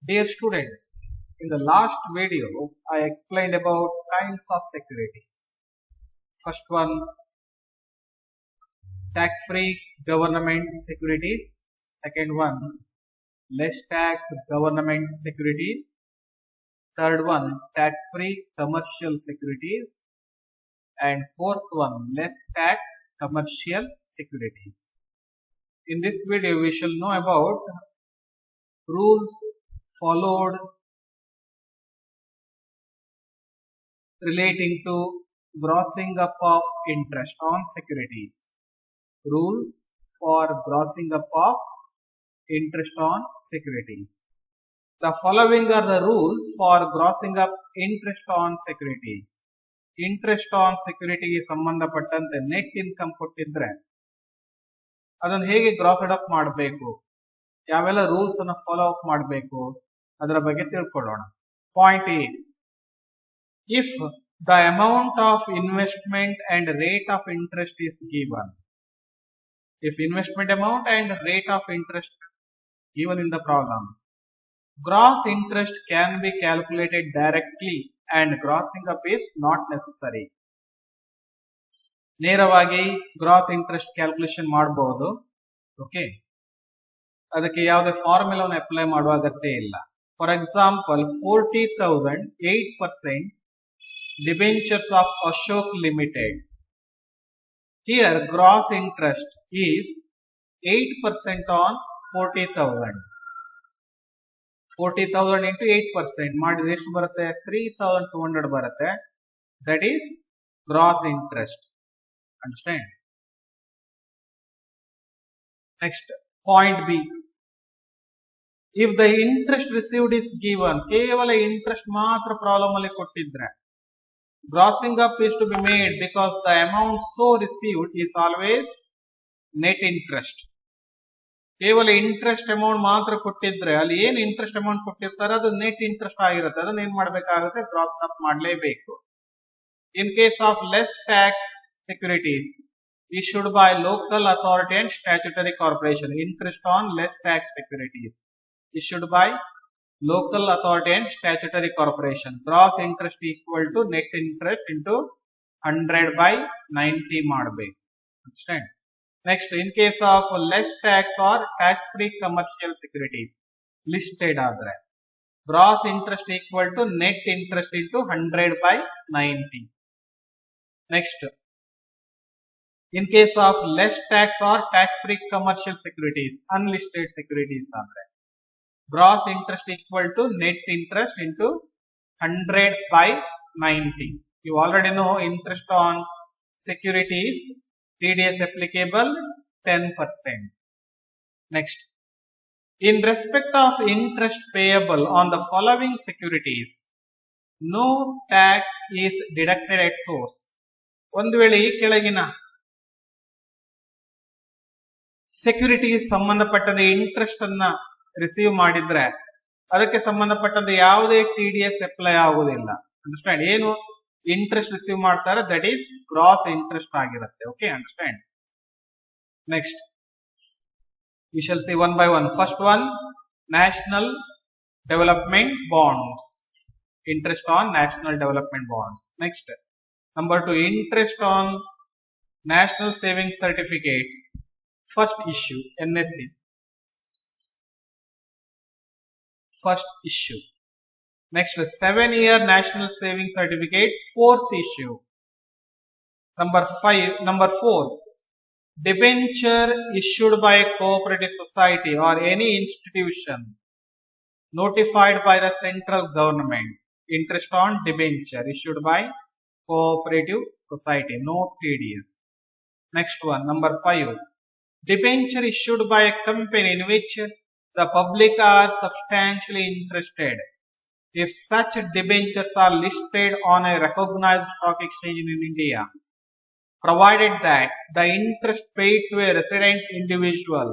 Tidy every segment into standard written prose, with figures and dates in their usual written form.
Dear students, in the last video, I explained about kinds of securities. First one, tax-free government securities. Second one, less tax government securities. Third one, tax-free commercial securities. And fourth one, less tax commercial securities. In this video, we shall know about rules followed relating to grossing up of interest on securities. Rules for grossing up of interest on securities. The following are the rules for grossing up interest on securities. Interest on ಸೆಕ್ಯೂರಿಟಿಗೆ ಸಂಬಂಧಪಟ್ಟಂತೆ net income ಕೊಟ್ಟಿದ್ರೆ ಅದನ್ನು ಹೇಗೆ ಗ್ರಾಸ್ಡ್ up ಮಾಡಬೇಕು, ಯಾವೆಲ್ಲ rules ಅನ್ನು follow up ಮಾಡಬೇಕು ಅದರ ಬಗ್ಗೆ ತಿಳ್ಕೊಳ್ಳೋಣ. Point A, if the amount of investment and rate of interest is given, if investment amount and rate of interest given in the problem, gross interest can be calculated directly and grossing up is not necessary. ನೇರವಾಗಿ gross interest calculation ಮಾಡಬಹುದು. Okay, ಅದಕ್ಕೆ ಯಾವುದೇ ಫಾರ್ಮುಲಾವನ್ನು apply ಮಾಡುವ ಅಗತ್ಯ ಇಲ್ಲ. For example 40,000 8% debentures of Ashok limited. Here gross interest is 8% on 40,000. 40,000 into 8% ಮಾಡಿದ್ರೆ ಎಷ್ಟು ಬರುತ್ತೆ? 3,200 ಬರುತ್ತೆ. That is gross interest. Understand? Next, point B. If the interest received is given, ಕೇವಲ ಇಂಟ್ರೆಸ್ಟ್ ಮಾತ್ರ ಪ್ರಾಬ್ಲಮ್ ಅಲ್ಲಿ ಕೊಟ್ಟಿದ್ರೆ, grossing up is to be made because the amount so received is always net interest. ಕೇವಲ interest amount ಮಾತ್ರ ಕೊಟ್ಟಿದ್ರೆ ಅಲ್ಲಿ ಏನ್ interest amount ಕೊಟ್ಟಿರ್ತಾರೆ ಅದು ನೆಟ್ ಇಂಟ್ರೆಸ್ಟ್ ಆಗಿರುತ್ತೆ. ಅದನ್ನ ಏನ್ ಮಾಡ್ಬೇಕಾಗುತ್ತೆ? ಗ್ರಾಸ್ ಅಪ್ ಮಾಡಲೇಬೇಕು. In case of less tax securities issued by local authority and statutory corporation, interest on less tax securities issued by local authority and statutory corporation, gross interest equal to net interest into 100 by 90 ಮಾಡಬೇಕು. Understand? Next, in case of less tax or tax free commercial securities listed ಆದ್ರೆ gross interest equal to net interest into 100 by 90. Next, in case of less tax or tax free commercial securities unlisted securities ಆದ್ರೆ gross interest equal to net interest into 100 by 90. You already know interest on securities TDS applicable 10%. Next, in respect of interest payable on the following securities, no tax is deducted at source. ಒಂದು ವೇಳೆ ಈ ಕೆಳಗಿನ security ಸಂಬಂಧಪಟ್ಟಂತೆ interest ಅನ್ನ receive ಮಾಡಿದ್ರೆ ಅದಕ್ಕೆ ಸಂಬಂಧಪಟ್ಟಂತೆ ಯಾವುದೇ TDS ಅಪ್ಲೈ ಆಗುವುದಿಲ್ಲ. ಅಂಡರ್ಸ್ಟ್ಯಾಂಡ್? ಏನು ಇಂಟ್ರೆಸ್ಟ್ ರಿಸೀವ್ ಮಾಡ್ತಾರೆ ದಟ್ ಈಸ್ ಗ್ರಾಸ್ ಇಂಟ್ರೆಸ್ಟ್ ಆಗಿರುತ್ತೆ. Okay, understand? Next, we shall see one by one. First one, national development bonds. Interest on national development bonds. Next, number 2, interest on national savings certificates. First issue, NSC. First issue. Next, 7-year national savings certificate, fourth issue. Number 4, debenture issued by a cooperative society or any institution notified by the central government. Interest on debenture issued by cooperative society, no TDS. Next one, number 5, debenture issued by a company in which the public are substantially interested. If such debentures are listed on a recognized stock exchange in India, provided that the interest paid to a resident individual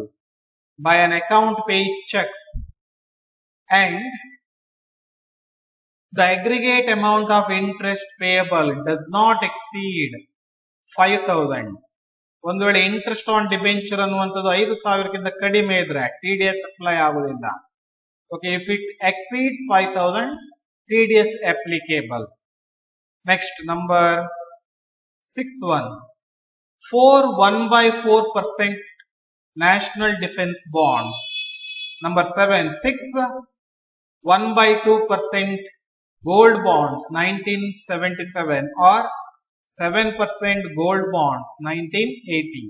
by an account paying checks and the aggregate amount of interest payable does not exceed 5,000. ಒಂದು ವೇಳೆ interest on debenture ಅನ್ನುವಂಥದ್ದು 5,000ಕ್ಕಿಂತ ಕಡಿಮೆ ಇದ್ರೆ TDS apply ಆಗುವುದಿಲ್ಲ. Okay, if it exceeds 5,000, TDS applicable. Next, number sixth one. 4 1/4% national defense bonds. Number 7. 6 1/2% gold bonds 1977 or 7% gold bonds 1980.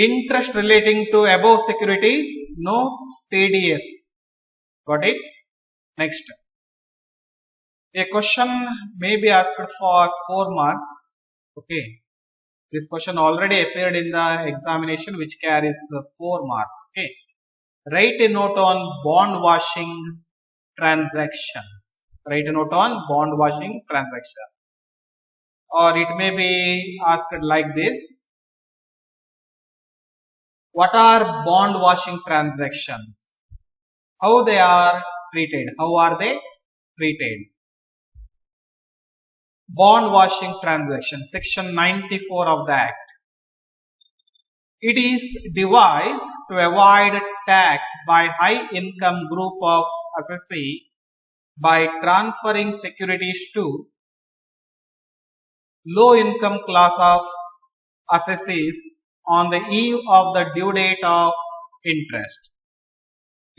Interest relating to above securities, no TDS. Got it? Next. A question may be asked for 4 marks. Okay. This question already appeared in the examination which carries 4 marks. Okay. Write a note on bond washing transactions. Write a note on bond washing transactions. Or it may be asked like this. What are bond washing transactions? How they are treated? How are they treated? Bond washing transaction, section 94 of the Act. It is devised to avoid tax by high income group of assessee by transferring securities to low income class of assessees on the eve of the due date of interest.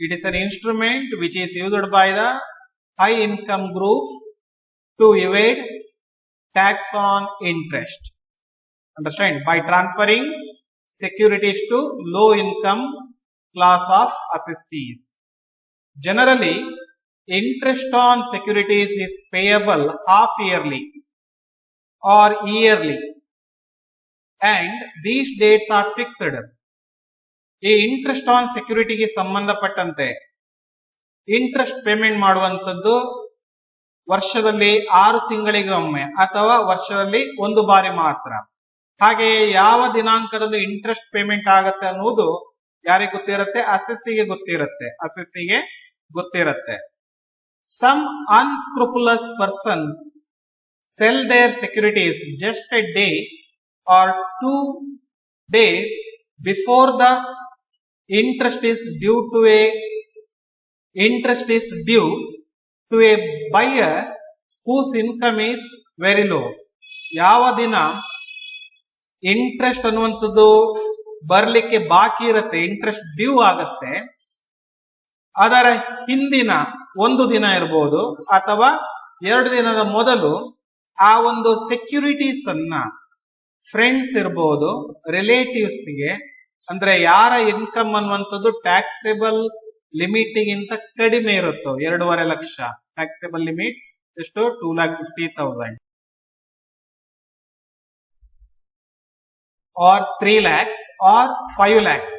It is an instrument which is used by the high income group to evade tax on interest. Understand? By transferring securities to low income class of assessees. Generally, interest on securities is payable half yearly or yearly, and these dates are fixed. ಈ interest on ಸೆಕ್ಯೂರಿಟಿಗೆ ಸಂಬಂಧಪಟ್ಟಂತೆ interest payment ಮಾಡುವಂತದ್ದು ವರ್ಷದಲ್ಲಿ 6 ತಿಂಗಳಿಗೆ ಒಮ್ಮೆ ಅಥವಾ ವರ್ಷದಲ್ಲಿ 1 ಬಾರಿ ಮಾತ್ರ. ಹಾಗೆಯೇ ಯಾವ ದಿನಾಂಕದಲ್ಲಿ ಇಂಟ್ರೆಸ್ಟ್ ಪೇಮೆಂಟ್ ಆಗುತ್ತೆ ಅನ್ನುವುದು ಯಾರಿಗೆ ಗೊತ್ತಿರುತ್ತೆ? ಅಸೆಸ್ಸಿಗೆ ಗೊತ್ತಿರುತ್ತೆ. Some unscrupulous persons sell their securities just a day or 2 days before the interest is due to a buyer whose income is very low. ಯಾವ ದಿನ ಇಂಟ್ರೆಸ್ಟ್ ಅನ್ನುವಂಥದ್ದು ಬರ್ಲಿಕ್ಕೆ ಬಾಕಿ ಇರುತ್ತೆ, ಇಂಟ್ರೆಸ್ಟ್ ಡ್ಯೂ ಆಗತ್ತೆ, ಅದರ ಹಿಂದಿನ 1 ದಿನ ಇರಬಹುದು ಅಥವಾ 2 ದಿನದ ಮೊದಲು ಆ ಒಂದು ಸೆಕ್ಯೂರಿಟೀಸ್ ಅನ್ನ ಫ್ರೆಂಡ್ಸ್ ಇರಬಹುದು, ರಿಲೇಟಿವ್ಸ್ಗೆ, ಅಂದ್ರೆ ಯಾರ ಇನ್ಕಮ್ ಅನ್ನುವಂಥದ್ದು ಟ್ಯಾಕ್ಸೇಬಲ್ ಲಿಮಿಟ್ಗಿಂತ ಕಡಿಮೆ ಇರುತ್ತೋ 2.5 ಲಕ್ಷ, ಟ್ಯಾಕ್ಸೇಬಲ್ ಲಿಮಿಟ್ ಎಷ್ಟು? 2,50,000 or 3 lakhs or 5 lakhs.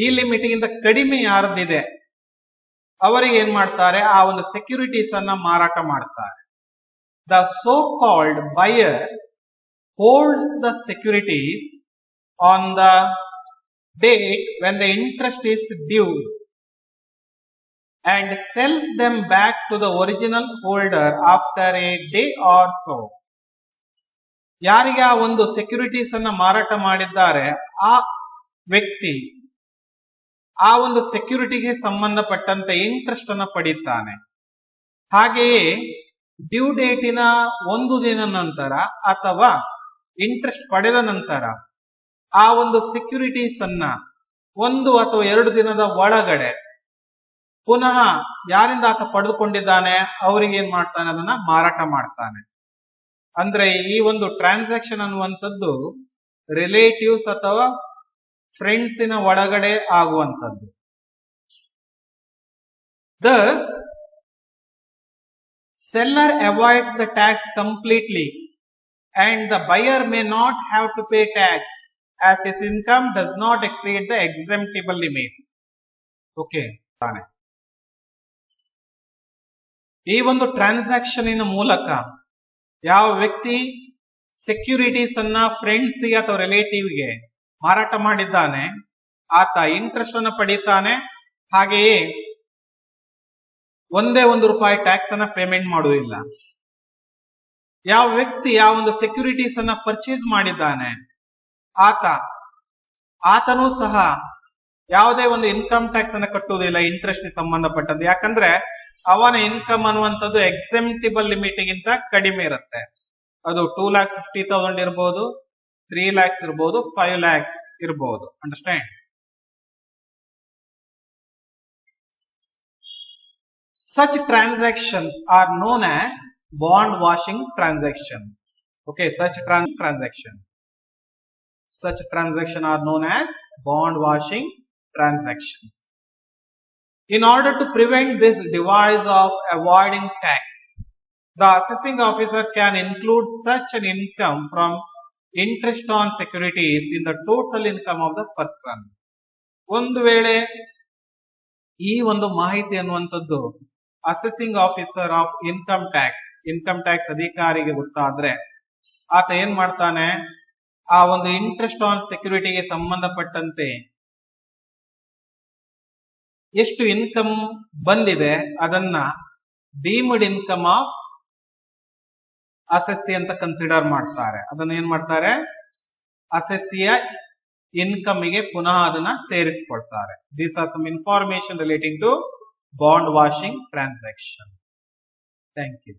ಈ ಲಿಮಿಟ್ಗಿಂತ ಕಡಿಮೆ ಯಾರದಿದೆ ಅವರಿಗೆ ಏನ್ ಮಾಡ್ತಾರೆ? ಆ ಒಂದು ಸೆಕ್ಯೂರಿಟೀಸ್ ಅನ್ನ ಮಾರಾಟ ಮಾಡ್ತಾರೆ. The so called buyer holds the securities on the date when the interest is due and sells them back to the original holder after a day or so. ಯಾರಿಗೆ ಆ ಒಂದು ಸೆಕ್ಯೂರಿಟೀಸ್ ಅನ್ನ ಮಾರಾಟ ಮಾಡಿದ್ದಾರೆ ಆ ವ್ಯಕ್ತಿ ಆ ಒಂದು ಸೆಕ್ಯೂರಿಟಿಗೆ ಸಂಬಂಧಪಟ್ಟಂತೆ ಇಂಟ್ರೆಸ್ಟ್ ಅನ್ನ ಪಡೀತಾನೆ. ಹಾಗೆಯೇ ಡ್ಯೂ ಡೇಟಿನ 1 ದಿನ ನಂತರ ಅಥವಾ ಇಂಟ್ರೆಸ್ಟ್ ಪಡೆದ ನಂತರ ಆ ಒಂದು ಸೆಕ್ಯೂರಿಟೀಸ್ ಅನ್ನ 1 ಅಥವಾ 2 ದಿನದ ಒಳಗಡೆ ಪುನಃ ಯಾರಿಂದ ಆತ ಪಡೆದುಕೊಂಡಿದ್ದಾನೆ ಅವರಿಗೆ ಏನ್ ಮಾಡ್ತಾನೆ? ಅದನ್ನ ಮಾರಾಟ ಮಾಡ್ತಾನೆ. ಅಂದ್ರೆ ಈ ಒಂದು ಟ್ರಾನ್ಸಾಕ್ಷನ್ ಅನ್ನುವಂಥದ್ದು ರಿಲೇಟಿವ್ಸ್ ಅಥವಾ ಫ್ರೆಂಡ್ಸಿನ ಒಳಗಡೆ ಆಗುವಂಥದ್ದು. Thus, seller avoids the tax completely and the buyer may not have to pay tax as his income does not exceed the exemptable limit. Okay. ಈ ಒಂದು ಟ್ರಾನ್ಸಾಕ್ಷನ್ ಮೂಲಕ ಯಾವ ವ್ಯಕ್ತಿ ಸೆಕ್ಯೂರಿಟೀಸ್ ಅನ್ನ ಫ್ರೆಂಡ್ಸ್ಗೆ ಅಥವಾ ರಿಲೇಟಿವ್ಗೆ ಮಾರಾಟ ಮಾಡಿದ್ದಾನೆ ಆತ ಇಂಟ್ರೆಸ್ಟ್ ಅನ್ನು ಪಡೀತಾನೆ. ಹಾಗೆಯೇ ಒಂದೇ ₹1 ಟ್ಯಾಕ್ಸ್ ಅನ್ನ ಪೇಮೆಂಟ್ ಮಾಡುವುದಿಲ್ಲ. ಯಾವ ವ್ಯಕ್ತಿ ಯಾವ ಒಂದು ಸೆಕ್ಯೂರಿಟೀಸ್ ಅನ್ನ ಪರ್ಚೇಸ್ ಮಾಡಿದ್ದಾನೆ ಆತ ಆತನೂ ಸಹ ಯಾವುದೇ ಒಂದು ಇನ್ಕಮ್ ಟ್ಯಾಕ್ಸ್ ಅನ್ನ ಕಟ್ಟುವುದಿಲ್ಲ ಇಂಟ್ರೆಸ್ಟ್ ಸಂಬಂಧಪಟ್ಟದ್ದು. ಯಾಕಂದ್ರೆ ಅವನ ಇನ್ಕಮ್ ಅನ್ನುವಂಥದ್ದು ಎಕ್ಸೆಂಪ್ಟಿಬಲ್ ಲಿಮಿಟ್ ಗಿಂತ ಕಡಿಮೆ ಇರುತ್ತೆ. ಅದು 2,50,000 ಇರ್ಬೋದು, 3 lakhs ಇರ್ಬೋದು, 5 lakhs ಇರ್ಬೋದು. Understand? Such transactions are known as bond washing transaction. Okay, such transaction are known as bond washing transactions. In order to prevent this device of avoiding tax, the assessing officer can include such an income from interest on securities in the total income of the person. ಒಂದು ವೇಳೆ ಈ ಒಂದು ಮಾಹಿತಿ ಅನ್ನುವಂಥದ್ದು accessing officer of income tax ಅಧಿಕಾರಿಗೆ ಗೊತ್ತಾದ್ರೆ ಆತ ಏನ್ ಮಾಡ್ತಾನೆ, ಆ ಒಂದು ಇಂಟ್ರೆಸ್ಟ್ ಆನ್ ಸೆಕ್ಯೂರಿಟಿಗೆ ಸಂಬಂಧಪಟ್ಟಂತೆ ಎಷ್ಟು ಇನ್ಕಮ್ ಬಂದಿದೆ ಅದನ್ನ ಡೀಮ್ಡ್ ಇನ್ಕಮ್ ಆಫ್ ಅಸೆಸ್ಸಿ ಅಂತ ಕನ್ಸಿಡರ್ ಮಾಡ್ತಾರೆ. ಅದನ್ನ ಏನ್ ಮಾಡ್ತಾರೆ, ಅಸೆಸ್ಸಿಯ ಇನ್ಕಮ್ ಗೆ ಪುನಃ ಅದನ್ನ ಸೇರಿಸಿಕೊಳ್ತಾರೆ. These are some information relating to bond washing transaction. Thank you.